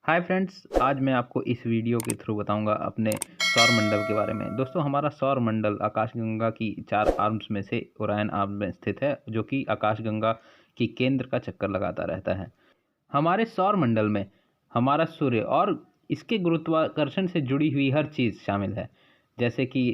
Hi friends, आज मैं आपको इस वीडियो के थ्रू बताऊंगा अपने सौर मंडल के बारे में। दोस्तों, हमारा सौर मंडल आकाशगंगा की 4 आर्म्स में से ओरायन आर्म में स्थित है, जो कि आकाशगंगा की केंद्र का चक्कर लगाता रहता है। हमारे सौर मंडल में हमारा सूर्य और इसके गुरुत्वाकर्षण से जुड़ी हुई हर चीज़ शामिल है, जैसे कि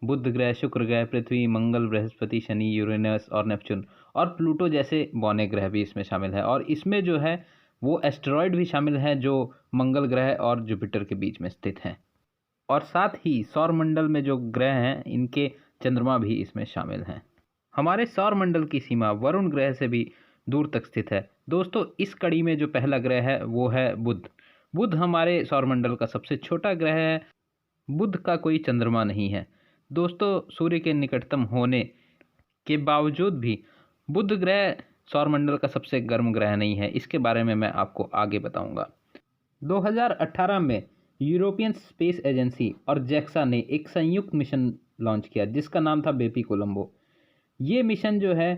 बुध ग्रह, शुक्र ग्रह, पृथ्वी, मंगल, बृहस्पति, शनि, यूरेनस और नेपच्यून और प्लूटो जैसे बौने ग्रह भी इसमें शामिल है। और इसमें जो है वो एस्टेरॉयड भी शामिल हैं जो मंगल ग्रह और जुपिटर के बीच में स्थित हैं। और साथ ही सौर मंडल में जो ग्रह हैं इनके चंद्रमा भी इसमें शामिल हैं। हमारे सौर मंडल की सीमा वरुण ग्रह से भी दूर तक स्थित है। दोस्तों, इस कड़ी में जो पहला ग्रह है वो है बुध। बुध हमारे सौर मंडल का सबसे छोटा ग्रह है। बुध का कोई चंद्रमा नहीं है। दोस्तों, सूर्य के निकटतम होने के बावजूद भी बुध ग्रह सौरमंडल का सबसे गर्म ग्रह नहीं है। इसके बारे में मैं आपको आगे बताऊंगा। 2018 में यूरोपियन स्पेस एजेंसी और जैक्सा ने एक संयुक्त मिशन लॉन्च किया जिसका नाम था बेपी कोलंबो। ये मिशन जो है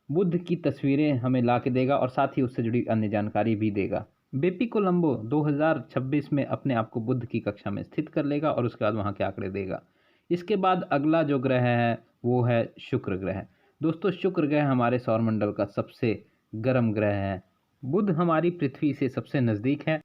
बुध की तस्वीरें हमें ला के देगा और साथ ही उससे जुड़ी अन्य जानकारी भी देगा। बेपी कोलंबो 2026 में अपने आप को बुध की कक्षा में स्थित कर लेगा और उसके बाद वहाँ के आंकड़े देगा। इसके बाद अगला जो ग्रह है वो है शुक्र ग्रह। दोस्तों, शुक्र ग्रह हमारे सौरमंडल का सबसे गर्म ग्रह है। बुध हमारी पृथ्वी से सबसे नज़दीक है।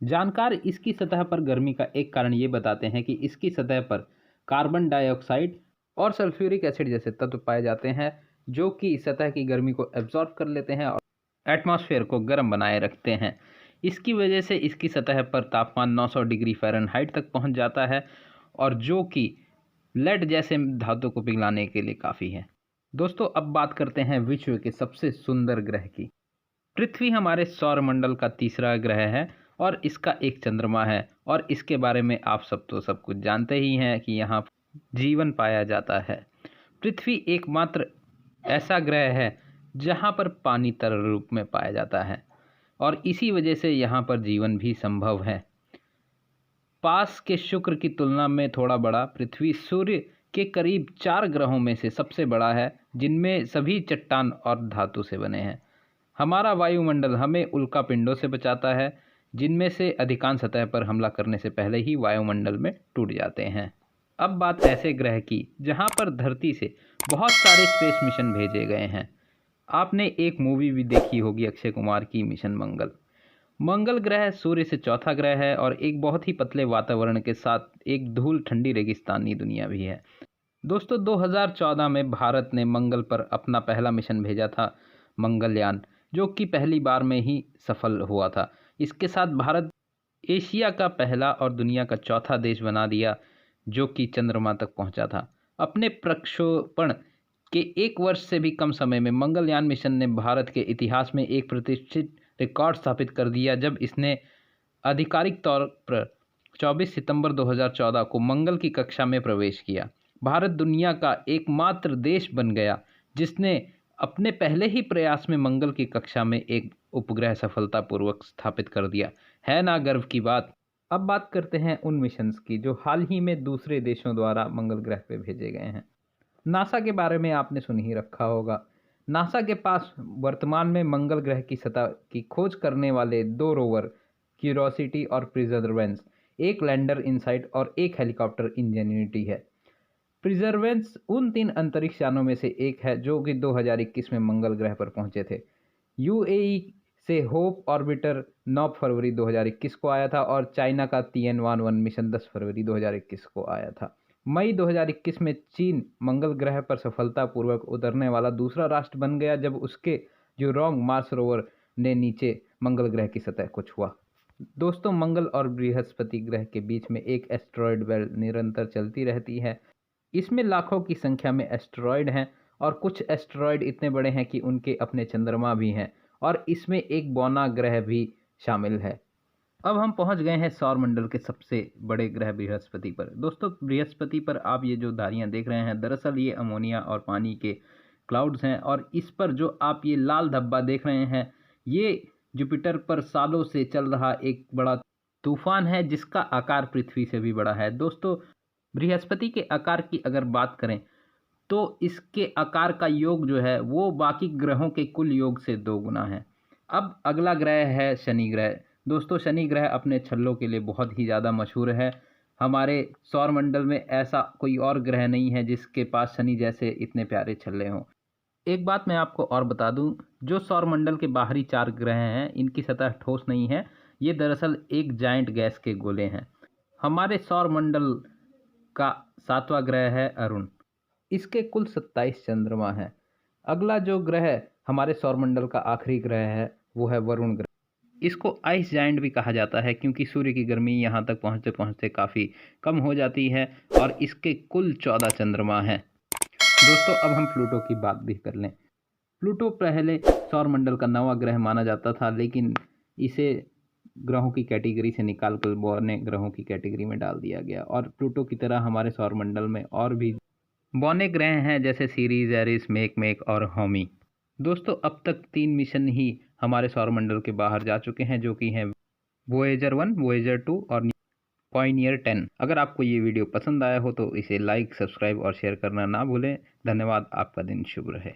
जानकार इसकी सतह पर गर्मी का एक कारण ये बताते हैं कि इसकी सतह पर कार्बन डाइऑक्साइड और सल्फ्यूरिक एसिड जैसे तत्व पाए जाते हैं, जो कि सतह की गर्मी को एब्जॉर्ब कर लेते हैं और एटमॉस्फेयर को गर्म बनाए रखते हैं। इसकी वजह से इसकी सतह पर तापमान 900 डिग्री फ़ारेनहाइट तक पहुंच जाता है, और जो कि लेड जैसे धातु को पिघलाने के लिए काफ़ी है। दोस्तों, अब बात करते हैं विश्व के सबसे सुंदर ग्रह की। पृथ्वी हमारे सौरमंडल का तीसरा ग्रह है और इसका एक चंद्रमा है, और इसके बारे में आप सब कुछ जानते ही हैं कि यहाँ जीवन पाया जाता है। पृथ्वी एकमात्र ऐसा ग्रह है जहाँ पर पानी तरल रूप में पाया जाता है, और इसी वजह से यहाँ पर जीवन भी संभव है। पास के शुक्र की तुलना में थोड़ा बड़ा पृथ्वी सूर्य के करीब 4 ग्रहों में से सबसे बड़ा है, जिनमें सभी चट्टान और धातु से बने हैं। हमारा वायुमंडल हमें उल्कापिंडों से बचाता है, जिनमें से अधिकांश सतह पर हमला करने से पहले ही वायुमंडल में टूट जाते हैं। अब बात ऐसे ग्रह की जहां पर धरती से बहुत सारे स्पेस मिशन भेजे गए हैं। आपने एक मूवी भी देखी होगी अक्षय कुमार की, मिशन मंगल। मंगल ग्रह सूर्य से चौथा ग्रह है और एक बहुत ही पतले वातावरण के साथ एक धूल ठंडी रेगिस्तानी दुनिया भी है। दोस्तों, 2014 में भारत ने मंगल पर अपना पहला मिशन भेजा था, मंगलयान, जो कि पहली बार में ही सफल हुआ था। इसके साथ भारत एशिया का पहला और दुनिया का चौथा देश बना दिया जो कि चंद्रमा तक पहुंचा था। अपने प्रक्षेपण के 1 वर्ष से भी कम समय में मंगलयान मिशन ने भारत के इतिहास में एक प्रतिष्ठित रिकॉर्ड स्थापित कर दिया, जब इसने आधिकारिक तौर पर 24 सितंबर 2014 को मंगल की कक्षा में प्रवेश किया। भारत दुनिया का एकमात्र देश बन गया जिसने अपने पहले ही प्रयास में मंगल की कक्षा में एक उपग्रह सफलतापूर्वक स्थापित कर दिया। है ना गर्व की बात। अब बात करते हैं उन मिशंस की जो हाल ही में दूसरे देशों द्वारा मंगल ग्रह पे भेजे गए हैं। नासा के बारे में आपने सुन ही रखा होगा। नासा के पास वर्तमान में मंगल ग्रह की सतह की खोज करने वाले 2 रोवर, क्यूरोसिटी और प्रिजर्वेंस, एक लैंडर इनसाइट और एक हेलीकॉप्टर इंजेन्युइटी है। प्रिजर्वेंस उन 3 अंतरिक्ष यानों में से एक है जो कि 2021 में मंगल ग्रह पर पहुंचे थे। यूएई से होप ऑर्बिटर 9 फरवरी 2021 को आया था और चाइना का तिएनवान-1 मिशन 10 फरवरी 2021 को आया था। मई 2021 में चीन मंगल ग्रह पर सफलतापूर्वक उतरने वाला दूसरा राष्ट्र बन गया, जब उसके ज़ुरोंग मार्स रोवर ने नीचे मंगल ग्रह की सतह को छुआ। दोस्तों, मंगल और बृहस्पति ग्रह के बीच में एक एस्टेरॉयड बेल्ट निरंतर चलती रहती है। इसमें लाखों की संख्या में एस्टेरॉयड हैं और कुछ एस्टेरॉयड इतने बड़े हैं कि उनके अपने चंद्रमा भी हैं, और इसमें एक बौना ग्रह भी शामिल है। अब हम पहुंच गए हैं सौरमंडल के सबसे बड़े ग्रह बृहस्पति पर। दोस्तों, बृहस्पति पर आप ये जो धारियां देख रहे हैं, दरअसल ये अमोनिया और पानी के क्लाउड्स हैं, और इस पर जो आप ये लाल धब्बा देख रहे हैं, ये जुपिटर पर सालों से चल रहा एक बड़ा तूफान है जिसका आकार पृथ्वी से भी बड़ा है। दोस्तों, बृहस्पति के आकार की अगर बात करें तो इसके आकार का योग जो है वो बाकी ग्रहों के कुल योग से 2 गुना है। अब अगला ग्रह है शनि ग्रह। दोस्तों शनि ग्रह अपने छल्लों के लिए बहुत ही ज़्यादा मशहूर है। हमारे सौरमंडल में ऐसा कोई और ग्रह नहीं है जिसके पास शनि जैसे इतने प्यारे छल्ले हों। एक बात मैं आपको और बता दूं, जो सौरमंडल के बाहरी 4 ग्रह हैं, इनकी सतह ठोस नहीं है। ये दरअसल एक जायंट गैस के गोले हैं। हमारे सौरमंडल का 7वां ग्रह है अरुण। इसके कुल 27 चंद्रमा हैं। अगला जो ग्रह हमारे सौरमंडल का आखिरी ग्रह है, वो है वरुण ग्रह। इसको आइस जायंट भी कहा जाता है क्योंकि सूर्य की गर्मी यहाँ तक पहुँचते पहुँचते काफ़ी कम हो जाती है और इसके कुल 14 चंद्रमा हैं। दोस्तों अब हम प्लूटो की बात भी कर लें। प्लूटो पहले सौरमंडल का 9वां ग्रह माना जाता था, लेकिन इसे ग्रहों की कैटेगरी से निकाल कर बौने ग्रहों की कैटेगरी में डाल दिया गया और प्लूटो की तरह हमारे सौरमंडल में और भी बौने ग्रह हैं जैसे सीरीज, एरिस, मेक और होमी। दोस्तों अब तक 3 मिशन ही हमारे सौरमंडल के बाहर जा चुके हैं, जो कि हैं वोएजर 1, वोएजर 2 और पायनियर 10। अगर आपको ये वीडियो पसंद आया हो तो इसे लाइक, सब्सक्राइब और शेयर करना ना भूलें। धन्यवाद। आपका दिन शुभ रहे।